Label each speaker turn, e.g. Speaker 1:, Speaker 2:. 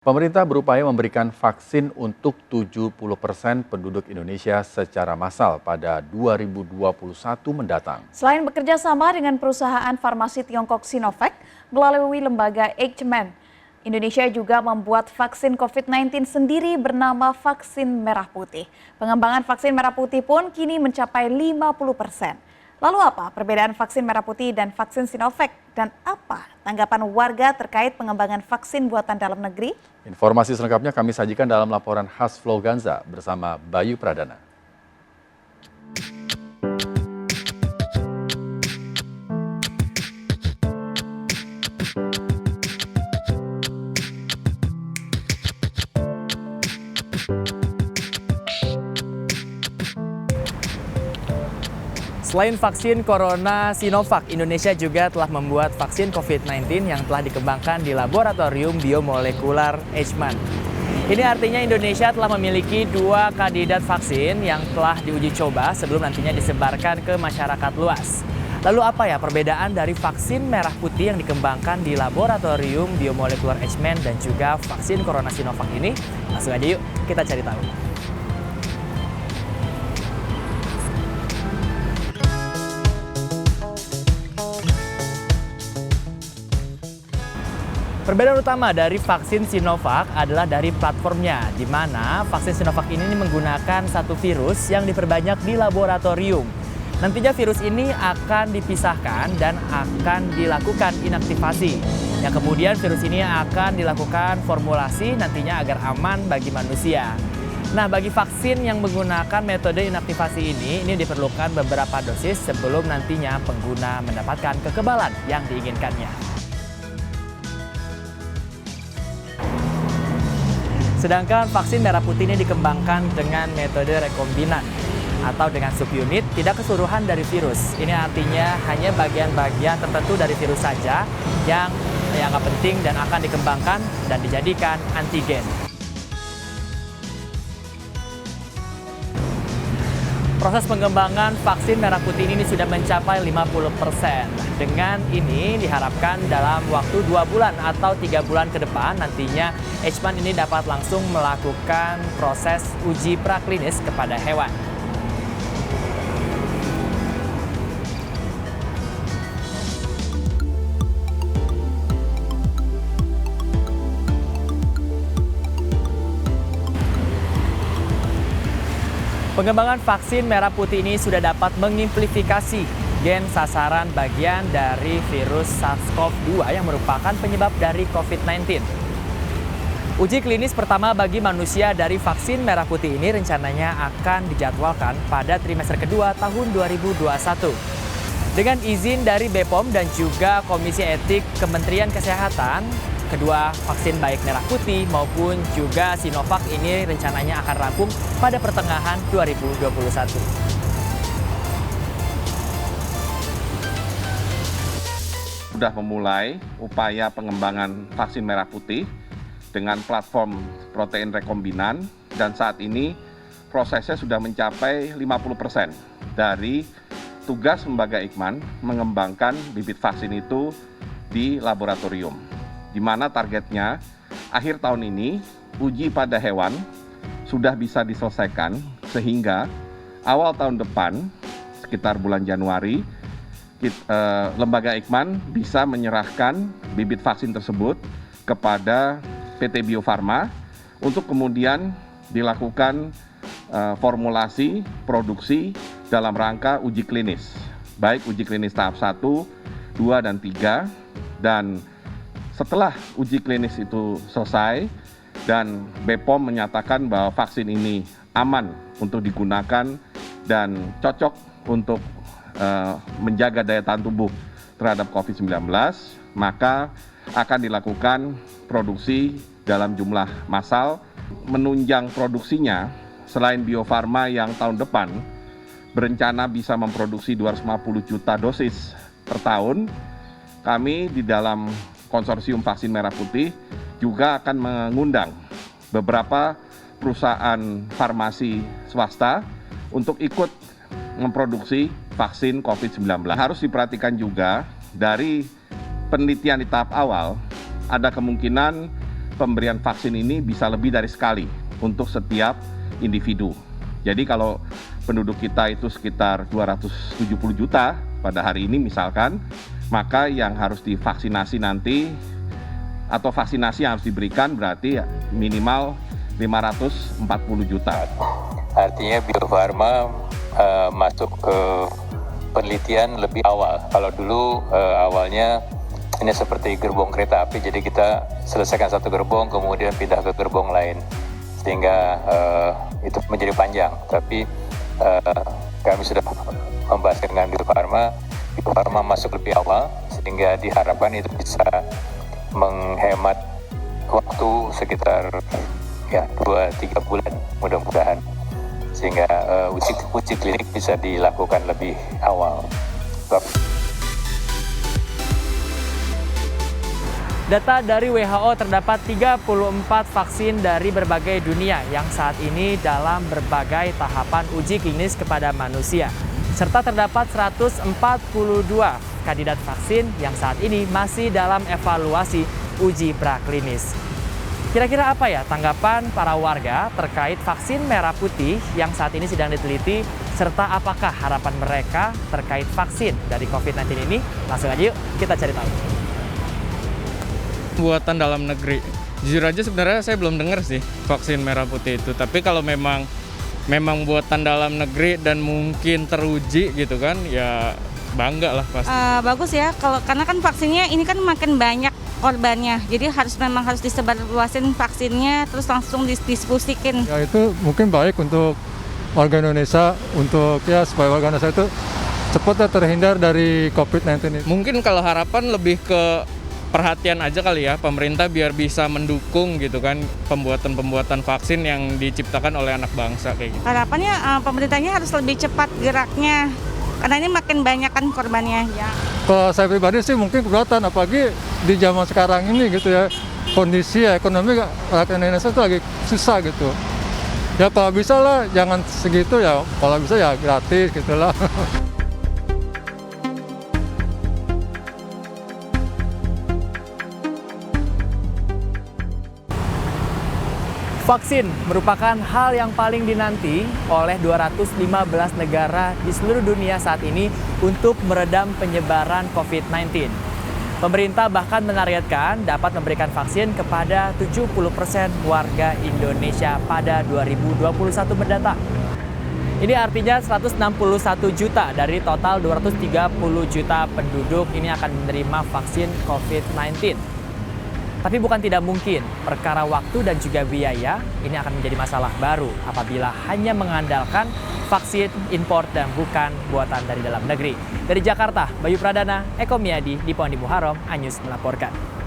Speaker 1: Pemerintah berupaya memberikan vaksin untuk 70% penduduk Indonesia secara massal pada 2021 mendatang.
Speaker 2: Selain bekerja sama dengan perusahaan farmasi Tiongkok Sinovac melalui lembaga Eichmann, Indonesia juga membuat vaksin COVID-19 sendiri bernama vaksin merah putih. Pengembangan vaksin merah putih pun kini mencapai 50%. Lalu apa perbedaan vaksin merah putih dan vaksin Sinovac? Dan apa tanggapan warga terkait pengembangan vaksin buatan dalam negeri?
Speaker 1: Informasi selengkapnya kami sajikan dalam laporan khas Flow Ganza bersama Bayu Pradana.
Speaker 3: Selain vaksin corona Sinovac, Indonesia juga telah membuat vaksin COVID-19 yang telah dikembangkan di laboratorium biomolekular Eichmann. Ini artinya Indonesia telah memiliki 2 kandidat vaksin yang telah diuji coba sebelum nantinya disebarkan ke masyarakat luas. Lalu apa ya perbedaan dari vaksin merah putih yang dikembangkan di laboratorium biomolekular Eichmann dan juga vaksin corona Sinovac ini? Langsung aja yuk kita cari tahu. Perbedaan utama dari vaksin Sinovac adalah dari platformnya, di mana vaksin Sinovac ini menggunakan satu virus yang diperbanyak di laboratorium. Nantinya virus ini akan dipisahkan dan akan dilakukan inaktivasi. Yang kemudian virus ini akan dilakukan formulasi nantinya agar aman bagi manusia. Nah, bagi vaksin yang menggunakan metode inaktivasi ini diperlukan beberapa dosis sebelum nantinya pengguna mendapatkan kekebalan yang diinginkannya. Sedangkan vaksin merah putih ini dikembangkan dengan metode rekombinan atau dengan subunit tidak keseluruhan dari virus. Ini artinya hanya bagian-bagian tertentu dari virus saja yang dianggap penting dan akan dikembangkan dan dijadikan antigen. Proses pengembangan vaksin merah putih ini sudah mencapai 50%. Dengan ini diharapkan dalam waktu 2 bulan atau 3 bulan ke depan nantinya Eichmann ini dapat langsung melakukan proses uji praklinis kepada hewan. Pengembangan vaksin merah putih ini sudah dapat mengamplifikasi gen sasaran bagian dari virus SARS-CoV-2 yang merupakan penyebab dari COVID-19. Uji klinis pertama bagi manusia dari vaksin merah putih ini rencananya akan dijadwalkan pada trimester kedua tahun 2021. Dengan izin dari BPOM dan juga Komisi Etik Kementerian Kesehatan, kedua vaksin baik merah putih maupun juga Sinovac ini rencananya akan rampung pada pertengahan 2021.
Speaker 4: Sudah memulai upaya pengembangan vaksin merah putih dengan platform protein rekombinan dan saat ini prosesnya sudah mencapai 50% dari tugas lembaga Eichmann mengembangkan bibit vaksin itu di laboratorium. Di mana targetnya akhir tahun ini uji pada hewan sudah bisa diselesaikan sehingga awal tahun depan sekitar bulan Januari lembaga Eichmann bisa menyerahkan bibit vaksin tersebut kepada PT Bio Farma untuk kemudian dilakukan formulasi produksi dalam rangka uji klinis, baik uji klinis tahap 1, 2, dan 3, dan setelah uji klinis itu selesai dan BPOM menyatakan bahwa vaksin ini aman untuk digunakan dan cocok untuk menjaga daya tahan tubuh terhadap COVID-19, maka akan dilakukan produksi dalam jumlah massal. Menunjang produksinya, selain Bio Farma yang tahun depan berencana bisa memproduksi 250 juta dosis per tahun, kami di dalam konsorsium vaksin merah putih juga akan mengundang beberapa perusahaan farmasi swasta untuk ikut memproduksi vaksin COVID-19. Harus diperhatikan juga dari penelitian di tahap awal, ada kemungkinan pemberian vaksin ini bisa lebih dari sekali untuk setiap individu. Jadi kalau penduduk kita itu sekitar 270 juta pada hari ini misalkan, maka yang harus divaksinasi nanti atau vaksinasi yang harus diberikan berarti minimal 540 juta.
Speaker 5: Artinya Bio Farma masuk ke penelitian lebih awal. Kalau dulu awalnya ini seperti gerbong kereta api, jadi kita selesaikan satu gerbong, kemudian pindah ke gerbong lain, sehingga itu menjadi panjang. Tapi kami sudah membahas dengan Bio Farma masuk lebih awal, sehingga diharapkan itu bisa menghemat waktu sekitar 2-3 bulan mudah-mudahan, sehingga uji klinik bisa dilakukan lebih awal.
Speaker 3: Data dari WHO terdapat 34 vaksin dari berbagai dunia yang saat ini dalam berbagai tahapan uji klinis kepada manusia. Serta terdapat 142 kandidat vaksin yang saat ini masih dalam evaluasi uji praklinis. Kira-kira apa ya tanggapan para warga terkait vaksin merah putih yang saat ini sedang diteliti, serta apakah harapan mereka terkait vaksin dari COVID-19 ini? Langsung aja yuk kita cari tahu.
Speaker 6: Buatan dalam negeri. Jujur aja sebenarnya saya belum dengar sih vaksin merah putih itu. Tapi kalau memang buatan dalam negeri dan mungkin teruji gitu kan, ya bangga lah pasti.
Speaker 7: Bagus ya, karena kan vaksinnya ini kan makin banyak korbannya. Jadi memang harus disebarluasin vaksinnya, terus langsung didiskusikan.
Speaker 8: Ya itu mungkin baik untuk warga Indonesia, untuk ya supaya warga Indonesia itu cepat terhindar dari COVID-19 ini.
Speaker 6: Mungkin kalau harapan lebih ke perhatian aja kali ya, pemerintah biar bisa mendukung gitu kan pembuatan vaksin yang diciptakan oleh anak bangsa kayak gitu.
Speaker 7: Harapannya pemerintahnya harus lebih cepat geraknya, karena ini makin banyak kan korbannya. Ya.
Speaker 8: Kalau saya pribadi sih mungkin keberatan, apalagi di zaman sekarang ini gitu ya, kondisi ekonomi rakyat Indonesia itu lagi susah gitu. Ya kalau bisa lah jangan segitu ya, kalau bisa ya gratis gitu lah.
Speaker 3: Vaksin merupakan hal yang paling dinanti oleh 215 negara di seluruh dunia saat ini untuk meredam penyebaran COVID-19. Pemerintah bahkan menargetkan dapat memberikan vaksin kepada 70% warga Indonesia pada 2021 mendatang. Ini artinya 161 juta dari total 230 juta penduduk ini akan menerima vaksin COVID-19. Tapi bukan tidak mungkin, perkara waktu dan juga biaya ini akan menjadi masalah baru apabila hanya mengandalkan vaksin impor dan bukan buatan dari dalam negeri. Dari Jakarta, Bayu Pradana, Eko Miyadi, Dipo Andi Muharram, Anyus melaporkan.